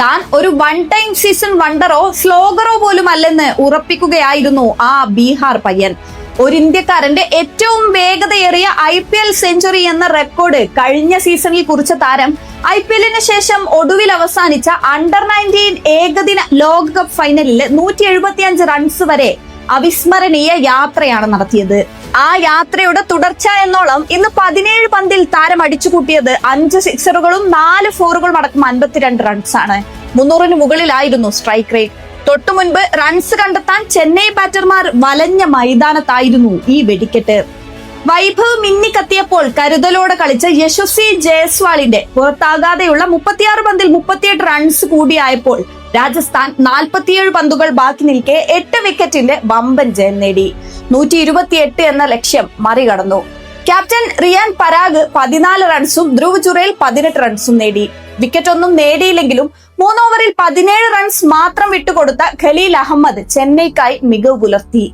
താൻ ഒരു one time season വണ്ടറോ സ്ലോഗറോ പോലും അല്ലെന്ന് ഉറപ്പിക്കുകയായിരുന്നു ആ ബീഹാർ പയ്യൻ. ഒരു ഇന്ത്യക്കാരന്റെ ഏറ്റവും വേഗതയേറിയ IPL സെഞ്ചുറി എന്ന റെക്കോർഡ് കഴിഞ്ഞ സീസണിൽ കുറിച്ച താരം IPL-ന് ശേഷം ഒടുവിൽ അവസാനിച്ച അണ്ടർ-19 ഏകദിന ലോകകപ്പ് ഫൈനലിൽ 175 റൺസ് വരെ അവിസ്മരണീയ യാത്രയാണ് നടത്തിയത്. ആ യാത്രയുടെ തുടർച്ച എന്നോളം ഇന്ന് 17 പന്തിൽ താരം അടിച്ചുകൂട്ടിയത് 5 സിക്സറുകളും 4 ഫോറുകളും അടക്കം 52 റൺസാണ്. 300-ന് മുകളിലായിരുന്നു സ്ട്രൈക്ക് റേറ്റ്. തൊട്ടു മുൻപ് റൺസ് കണ്ടെത്താൻ ചെന്നൈ ബാറ്റർമാർ വലഞ്ഞ മൈതാനത്തായിരുന്നു ഈ വെടിക്കെട്ട്. വൈഭവ് മിന്നിക്കത്തിയപ്പോൾ കരുതലോടെ കളിച്ച യശസ്വി ജയ്സ്വാളിന്റെ പുറത്താകാതെയുള്ള 36 പന്തിൽ 38 റൺസ് കൂടിയായപ്പോൾ രാജസ്ഥാൻ 47 പന്തുകൾ ബാക്കി നിൽക്കെ 8 വിക്കറ്റിന്റെ വമ്പൻ ജയം നേടി 128 എന്ന ലക്ഷ്യം മറികടന്നു. ക്യാപ്റ്റൻ റിയാൻ പരാഗ് 14 റൺസും ധ്രുവ് ജുറേൽ 18 റൺസും നേടി. വിക്കറ്റ് ഒന്നും നേടിയില്ലെങ്കിലും 3 ഓവറിൽ 17 റൺസ് മാത്രം വിട്ടുകൊടുത്ത ഖലീൽ അഹമ്മദ് ചെന്നൈക്കായി മികവ് പുലർത്തി.